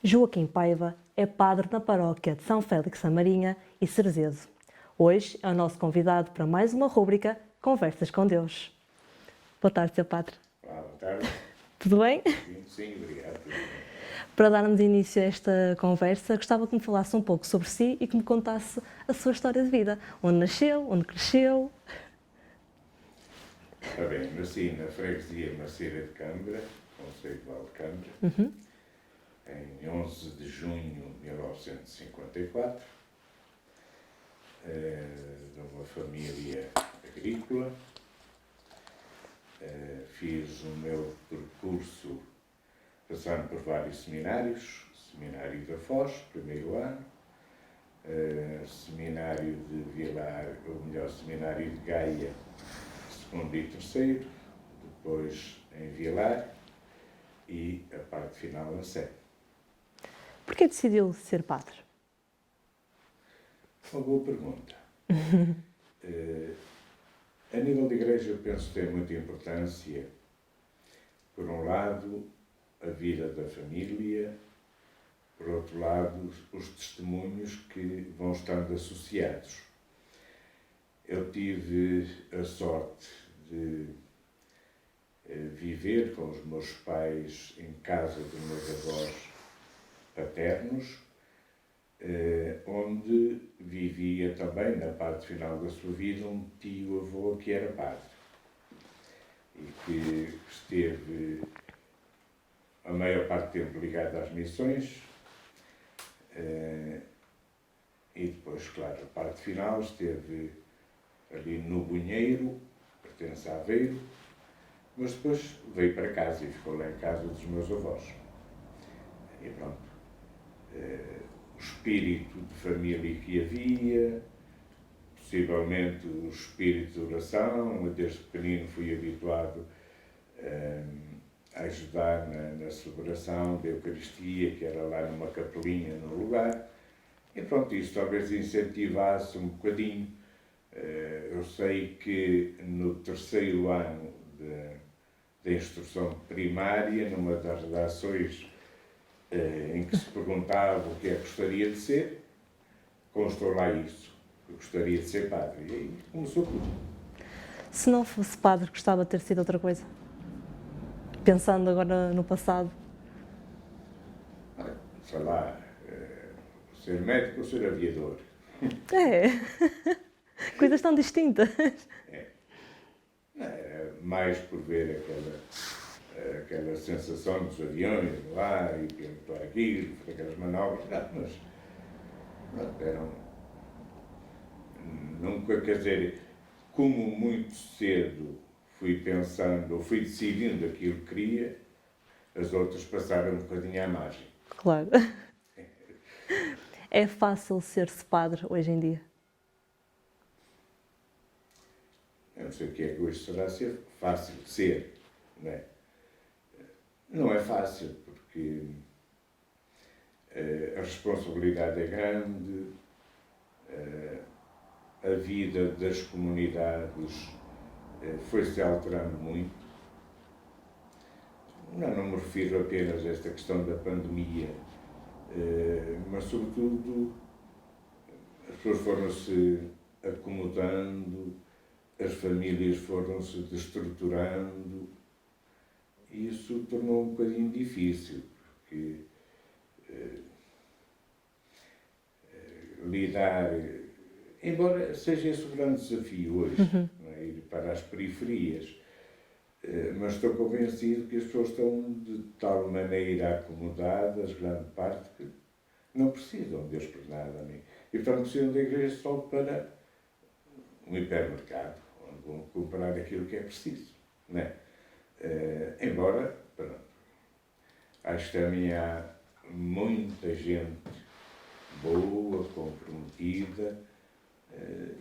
Joaquim Paiva é padre na paróquia de São Félix da Marinha e Cerezedo. Hoje é o nosso convidado para mais uma rúbrica Conversas com Deus. Boa tarde, Sr. Padre. Olá, boa tarde. Tudo bem? Sim, obrigado. Tudo bem. Para darmos início a esta conversa, gostava que me falasse um pouco sobre si e que me contasse a sua história de vida. Onde nasceu, onde cresceu. Está bem, nasci na freguesia Maceira de Câmara, Concelho de Valde-Câmara, em 11 de junho de 1954, de uma família agrícola. Fiz o meu percurso passando por vários seminários, Seminário da Foz, primeiro ano, Seminário de Vilar, ou melhor, Seminário de Gaia, segundo e terceiro, depois em Vilar e a parte final na Sé. Porquê decidiu ser padre? Uma boa pergunta. A nível de igreja, eu penso que tem muita importância, por um lado, a vida da família, por outro lado, os testemunhos que vão estando associados. Eu tive a sorte de viver com os meus pais em casa dos meus avós paternos, onde vivia também, na parte final da sua vida, um tio-avô que era padre e que esteve a maior parte do tempo ligado às missões, e depois, claro, a parte final esteve ali no Bunheiro, pertence a Aveiro, mas depois veio para casa e ficou lá em casa dos meus avós. E pronto. O espírito de família que havia, possivelmente o espírito de oração. Eu, desde pequenino, fui habituado a ajudar na celebração da Eucaristia, que era lá numa capelinha no lugar. E pronto, isso talvez incentivasse um bocadinho. Eu sei que no terceiro ano da instrução primária, numa das redações em que se perguntava o que é que gostaria de ser, constou lá isso, que gostaria de ser padre. E aí começou tudo. Se não fosse padre, gostava de ter sido outra coisa? Pensando agora no passado. Sei lá, ser médico ou ser aviador. É, coisas tão distintas. Era mais por ver aquela sensação dos aviões lá e pilotar aquilo, fazer aquelas manobras, mas eram. Nunca, quer dizer, como muito cedo fui pensando, ou fui decidindo aquilo que queria, as outras passaram um bocadinho à margem. Claro. É fácil ser-se padre hoje em dia? Eu não sei o que é que hoje será ser fácil de ser, não é? Não é fácil, porque a responsabilidade é grande, a vida das comunidades foi-se alterando muito. Não me refiro apenas a esta questão da pandemia, mas, sobretudo, as pessoas foram-se acomodando, as famílias foram-se destruturando, e isso tornou um bocadinho difícil, porque lidar, embora seja esse o grande desafio hoje, não é? Ir para as periferias, mas estou convencido que as pessoas estão de tal maneira acomodadas, grande parte, que não precisam de Deus para nada. E, portanto, precisam da igreja só para um hipermercado, onde vão comprar aquilo que é preciso. Não é? Embora, pronto, acho que também há muita gente boa, comprometida,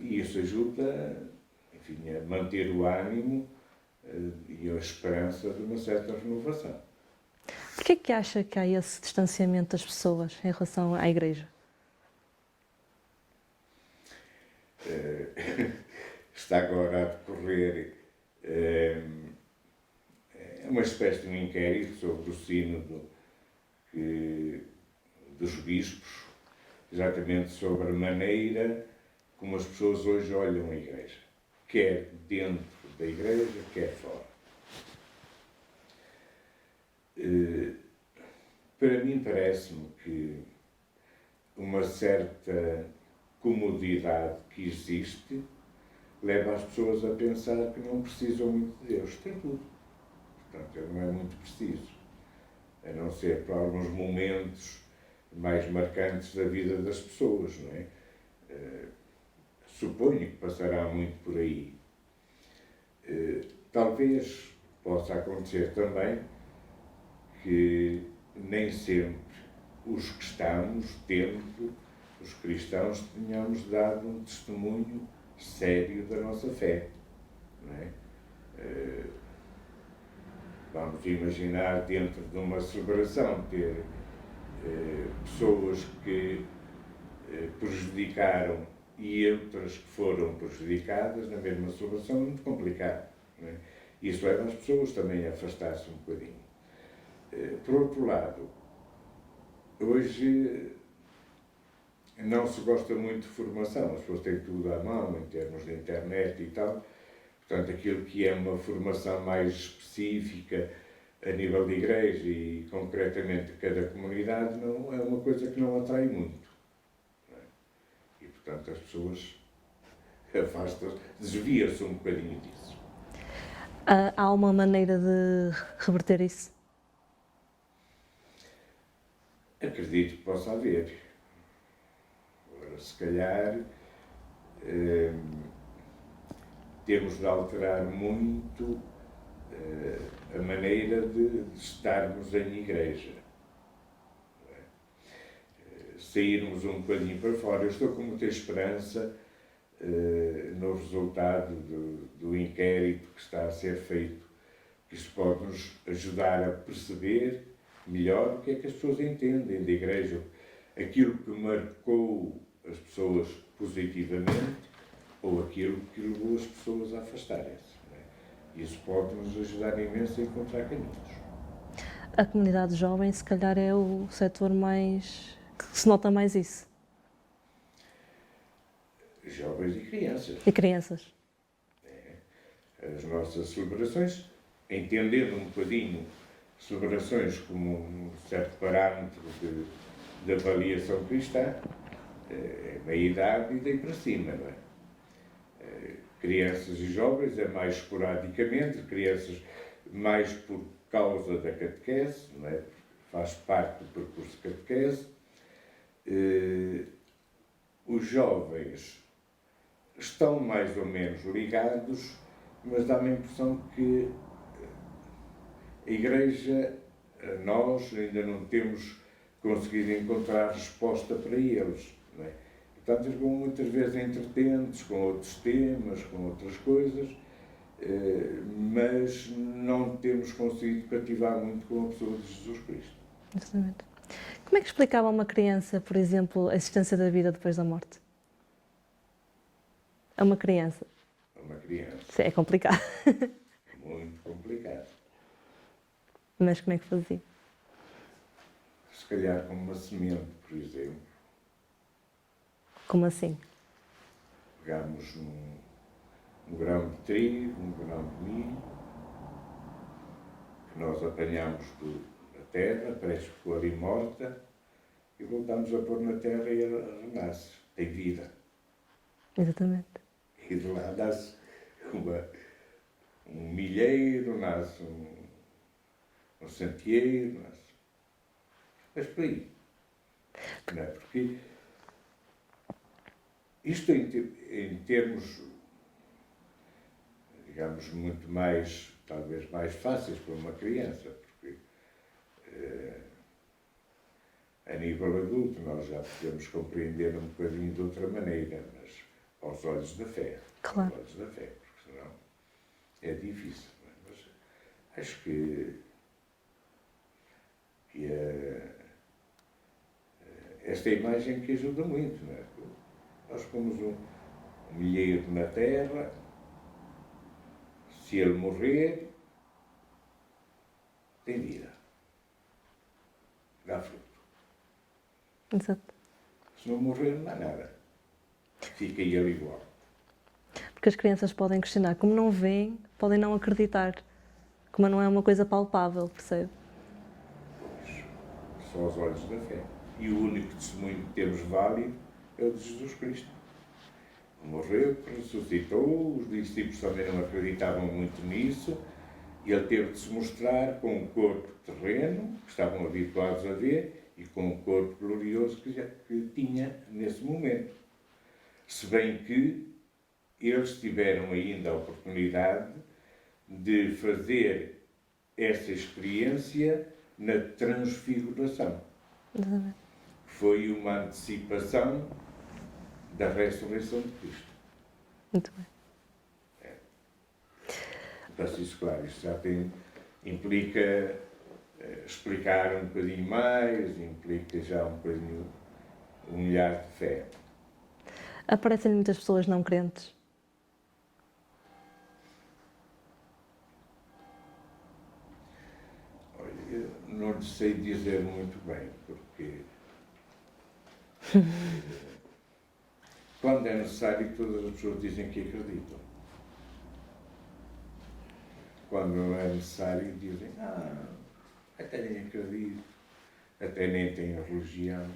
e isso ajuda, enfim, a manter o ânimo e a esperança de uma certa renovação. Porquê que acha que há esse distanciamento das pessoas em relação à Igreja? Está agora a decorrer uma espécie de um inquérito sobre o sínodo que dos bispos, exatamente sobre a maneira como as pessoas hoje olham a Igreja, quer dentro da Igreja, quer fora. Para mim parece-me que uma certa comodidade que existe leva as pessoas a pensar que não precisam muito de Deus. Tem tudo. Portanto, ele não é muito preciso. A não ser para alguns momentos mais marcantes da vida das pessoas, não é? Suponho que passará muito por aí. Talvez possa acontecer também que nem sempre os que estamos dentro, os cristãos, tenhamos dado um testemunho sério da nossa fé, não é? Vamos imaginar dentro de uma celebração ter pessoas que prejudicaram e outras que foram prejudicadas na mesma celebração, é muito complicado, não é? Isso leva as pessoas também a afastar-se um bocadinho. Por outro lado, hoje não se gosta muito de formação, as pessoas têm tudo à mão em termos de internet e tal, portanto aquilo que é uma formação mais específica a nível de igreja e concretamente de cada comunidade não é uma coisa que não atrai muito, não é? E portanto as pessoas afastam-se, desviam-se um bocadinho disso. Há uma maneira de reverter isso? Acredito que possa haver. Agora, se calhar, temos de alterar muito a maneira de estarmos em igreja. Sairmos um bocadinho para fora. Eu estou com muita esperança no resultado do inquérito que está a ser feito, que isso pode nos ajudar a perceber melhor o que é que as pessoas entendem da igreja, aquilo que marcou as pessoas positivamente ou aquilo que levou as pessoas a afastarem-se. Isso pode nos ajudar imenso a encontrar caminhos. A comunidade jovem, se calhar, é o setor mais que se nota mais isso. Jovens e crianças. E crianças. As nossas celebrações, entendendo um bocadinho celebrações como um certo parâmetro de avaliação cristã, é meia idade e daí para cima, não é? Crianças e jovens é mais esporadicamente, crianças mais por causa da catequese, não é? Faz parte do percurso de catequese. Os jovens estão mais ou menos ligados, mas dá-me a impressão que a Igreja, nós ainda não temos conseguido encontrar resposta para eles, não é? Portanto, eles vão muitas vezes entretentes com outros temas, com outras coisas, mas não temos conseguido cativar muito com a pessoa de Jesus Cristo. Exatamente. Como é que explicava a uma criança, por exemplo, a existência da vida depois da morte? A uma criança? É uma criança. Isso é complicado. Muito complicado. Mas como é que fazia? Se calhar com uma semente, por exemplo. Como assim? Pegamos um grão de trigo, um grão de milho, que nós apanhamos da terra, parece que ficou ali morta, e voltamos a pôr na terra e ela renasce, tem vida. Exatamente. E de lá nasce um milheiro, nasce um centeiro, nasce. Mas por aí. Não é? Porque isto em termos, digamos, muito mais, talvez mais fáceis para uma criança, porque a nível adulto nós já podemos compreender um bocadinho de outra maneira, mas aos olhos da fé. Claro. Aos olhos da fé, porque senão é difícil. Não é? Mas acho que esta imagem que ajuda muito, não é? Nós pomos um milheiro na terra, se ele morrer, tem vida, dá fruto. Exato. Se não morrer, não há nada. Fica ele igual. Porque as crianças podem questionar, como não veem, podem não acreditar. Como não é uma coisa palpável, percebe? Pois, só aos olhos da fé. E o único testemunho que temos válido é o de Jesus Cristo. Morreu, ressuscitou, os discípulos também não acreditavam muito nisso, e ele teve de se mostrar com um corpo terreno, que estavam habituados a ver, e com um corpo glorioso que tinha nesse momento. Se bem que eles tiveram ainda a oportunidade de fazer essa experiência na transfiguração. Exatamente. Foi uma antecipação da ressurreição de Cristo. Muito bem. Portanto, isso, claro, isto já implica explicar um bocadinho mais, implica já um bocadinho um olhar de fé. Aparecem muitas pessoas não crentes. Olha, eu não lhe sei dizer muito bem, porque quando é necessário, todas as pessoas dizem que acreditam. Quando não é necessário, dizem, até nem acredito, até nem tenho religião.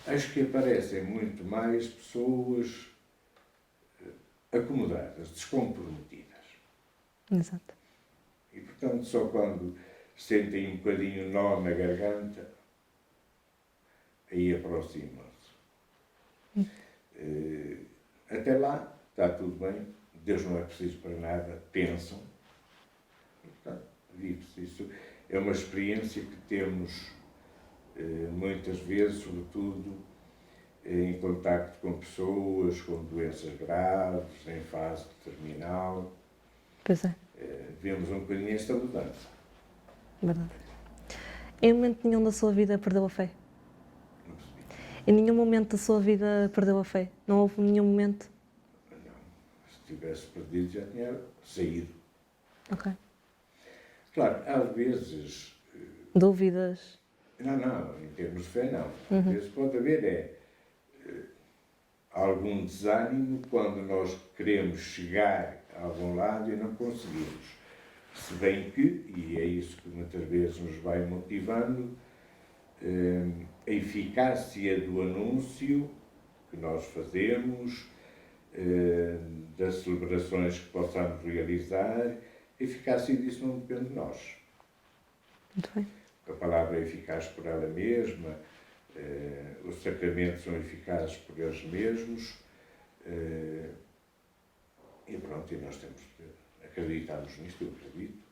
Acho que aparecem muito mais pessoas acomodadas, descomprometidas. Exato. E, portanto, só quando sentem um bocadinho nó na garganta, aí aproximam-se. Até lá, está tudo bem, Deus não é preciso para nada, pensam. E, portanto, vive-se isso. É uma experiência que temos muitas vezes, sobretudo, em contacto com pessoas com doenças graves, em fase terminal. Pois é, Vemos um bocadinho esta mudança. verdade. Em momento nenhum da sua vida perdeu a fé? Não percebi. Em nenhum momento da sua vida perdeu a fé? Não houve nenhum momento? Não. Se tivesse perdido, já tinha saído. Ok. Claro, às vezes... Dúvidas? Não, em termos de fé, não. Às vezes pode haver algum desânimo quando nós queremos chegar a algum lado e não conseguimos. Se bem que, e é isso que muitas vezes nos vai motivando, a eficácia do anúncio que nós fazemos, das celebrações que possamos realizar, a eficácia disso não depende de nós. Muito bem. A palavra é eficaz por ela mesma, os sacramentos são eficazes por eles mesmos, e pronto, e nós temos de acreditarmos nisto, eu acredito,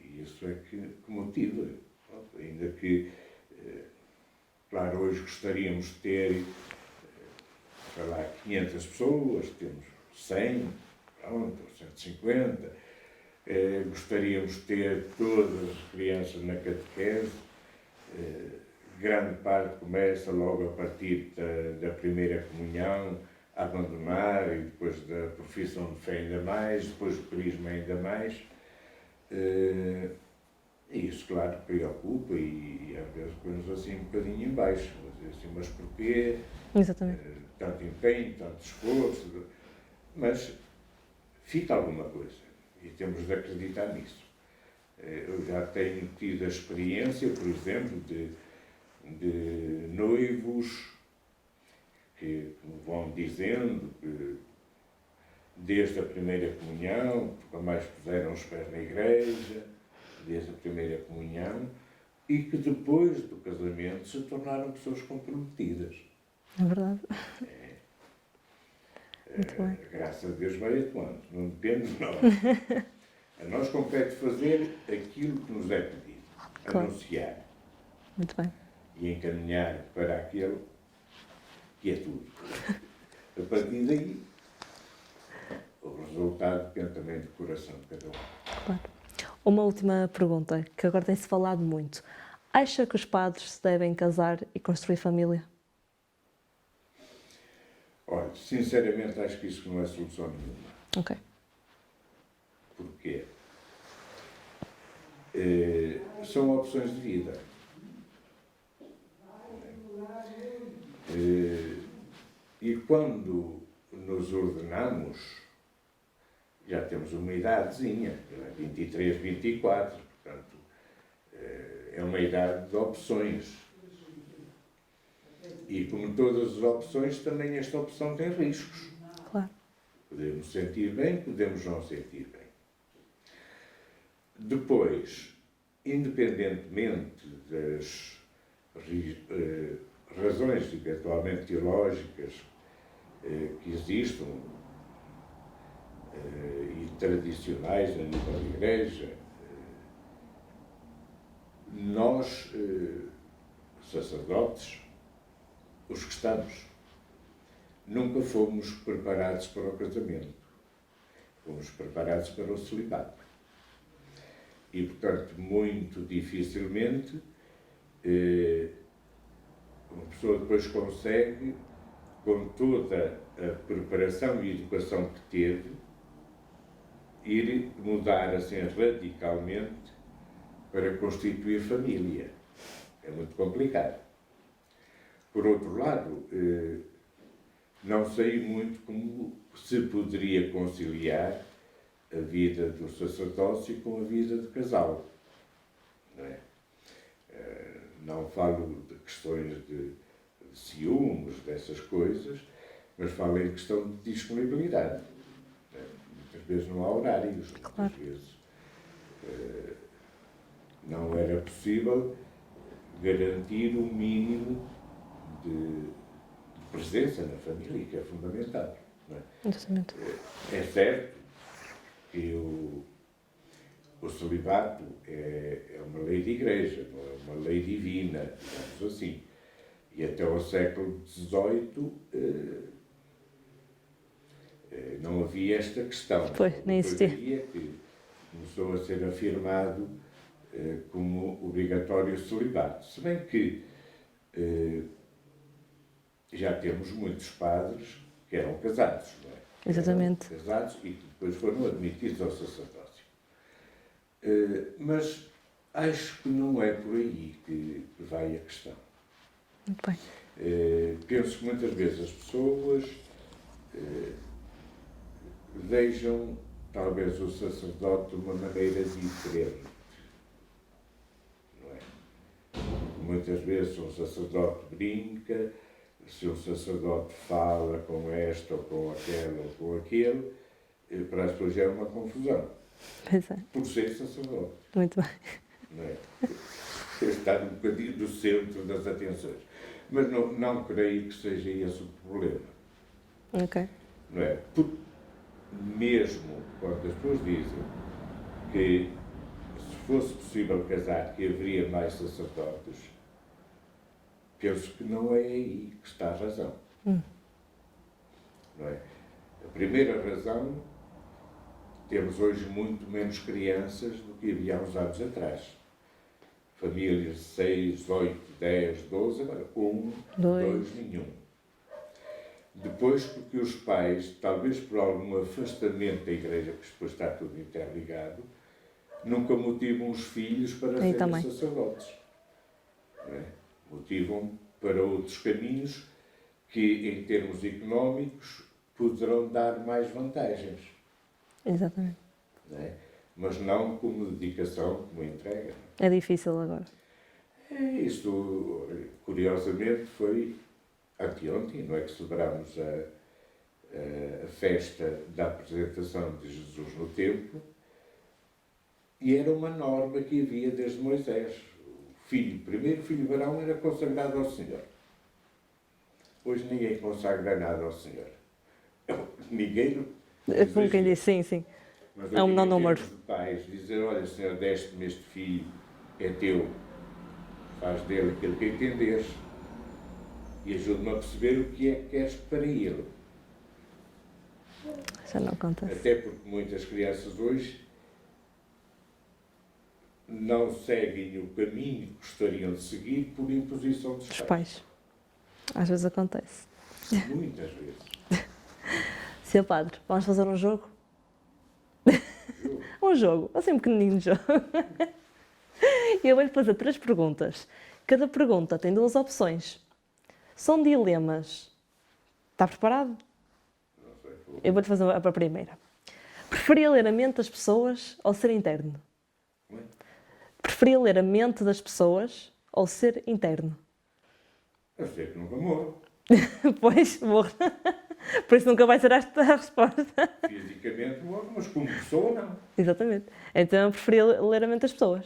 e isso é que motiva. Pronto, ainda que, claro, hoje gostaríamos de ter, sei lá, 500 pessoas, temos 100, pronto, 150, gostaríamos de ter todas as crianças na catequese, grande parte começa logo a partir da primeira comunhão, a abandonar, e depois da profissão de fé ainda mais, depois do crisma ainda mais. E isso, claro, preocupa e às vezes põe-nos assim um bocadinho em baixo. Mas porquê? Exatamente. Tanto empenho, tanto esforço, mas fica alguma coisa e temos de acreditar nisso. Eu já tenho tido a experiência, por exemplo, de noivos que vão dizendo que desde a primeira comunhão, nunca mais puseram os pés na igreja, desde a primeira comunhão, e que depois do casamento se tornaram pessoas comprometidas. É verdade. Muito bem. Graças a Deus vai atuando, não depende de nós. A nós compete fazer aquilo que nos é pedido, Claro. anunciar Muito bem. e encaminhar para aquele que é tudo. A partir daí, o resultado depende também do coração de cada um. Claro. Uma última pergunta, que agora tem-se falado muito. Acha que os padres se devem casar e construir família? Olha, sinceramente acho que isso não é solução nenhuma. Ok. Porquê? são opções de vida. E quando nos ordenamos, já temos uma idadezinha, 23, 24, portanto, é uma idade de opções. E como todas as opções, também esta opção tem riscos. Claro. Podemos sentir bem, podemos não sentir bem. Depois, independentemente das razões eventualmente teológicas que existam e tradicionais a nível da Igreja, nós, sacerdotes, os cristãos, nunca fomos preparados para o casamento. Fomos preparados para o celibato. E, portanto, muito dificilmente uma pessoa depois consegue, com toda a preparação e educação que teve, ir mudar assim radicalmente para constituir família. É muito complicado. Por outro lado, não sei muito como se poderia conciliar a vida do sacerdócio com a vida de casal. Não é? Não falo de questões de ciúmes, dessas coisas, mas falo em questão de disponibilidade. Muitas vezes não há horários, Claro. muitas vezes não era possível garantir um mínimo de presença na família, que é fundamental. Não é? Exatamente. É certo que o celibato é uma lei de igreja, não é uma lei divina, digamos assim. E até ao século XVIII não havia esta questão. Pois, nem existia. Que começou a ser afirmado como obrigatório o celibato. Se bem que já temos muitos padres que eram casados, não é? Exatamente. Eram casados e que depois foram admitidos ao sacerdócio. Mas acho que não é por aí que vai a questão. Muito bem. Penso que muitas vezes as pessoas vejam talvez o sacerdote de uma maneira diferente. Não é? Muitas vezes um sacerdote brinca, se um sacerdote fala com esta ou com aquela ou com aquele, para as pessoas é uma confusão. Pois é. Por ser sacerdote. Muito bem. Não é? Estar um bocadinho do centro das atenções. Mas não creio que seja esse o problema. Ok. Não é? Mesmo quando as pessoas dizem que se fosse possível casar que haveria mais sacerdotes, penso que não é aí que está a razão. Não é? A primeira razão, temos hoje muito menos crianças do que havia há uns anos atrás. Famílias de 6, 8, 10, 12, agora 1, 2, nenhum. Depois, porque os pais, talvez por algum afastamento da igreja, porque depois está tudo interligado, nunca motivam os filhos para serem sacerdotes. Não é? Motivam para outros caminhos que, em termos económicos, poderão dar mais vantagens. Exatamente. Não é? Mas não como dedicação, como entrega. É difícil agora. Isto, curiosamente, foi anteontem, não é, que celebramos a festa da apresentação de Jesus no templo, e era uma norma que havia desde Moisés. O primeiro filho varão era consagrado ao Senhor. Hoje ninguém consagra nada ao Senhor. Ninguém. Como quem diz, sim, sim. Mas é um menor número. De pais dizer, olha, Senhor, deste-me este filho, é teu, faz dele aquilo que entenderes e ajude-me a perceber o que é que queres para ele. Já não acontece. Até porque muitas crianças hoje não seguem o caminho que gostariam de seguir por imposição dos pais. Às vezes acontece. Muitas vezes. Sr. Padre, vamos fazer um jogo? Um jogo, assim um pequenininho jogo. Eu vou-lhe fazer 3 perguntas. Cada pergunta tem 2 opções. São dilemas. Está preparado? Não sei, Eu vou-lhe fazer a primeira. Preferia ler a mente das pessoas ou ser interno? Como é? Preferia ler a mente das pessoas ou ser interno? Eu sei que nunca morro. Pois, morro. Por isso nunca vai ser esta a resposta. Fisicamente morro, mas como pessoa não. Exatamente. Então eu preferia ler a mente das pessoas.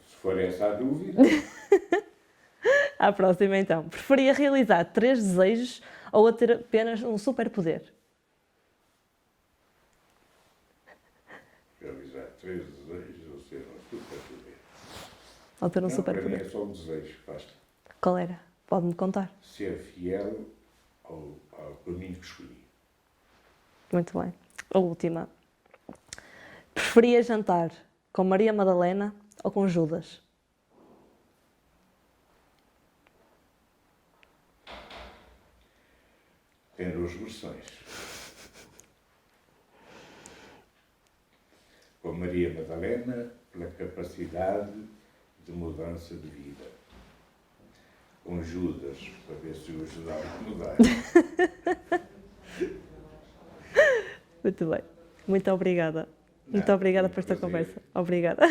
Se for essa a dúvida, À próxima, então. Preferia realizar 3 desejos ou a ter apenas um superpoder? realizar 3 desejos ou ser um superpoder. Ou ter um Não, para mim superpoder? é só um desejo, basta. Qual era? Pode-me contar. Ser fiel ao caminho que escolhi. Muito bem. A última. Preferia jantar com Maria Madalena ou com Judas? Tem 2 versões. Com Maria Madalena, pela capacidade de mudança de vida. Com Judas, para ver se o ajudava a mudar. Muito bem. Muito obrigada. Muito Nada, obrigada foi por um esta prazer. conversa. Obrigada.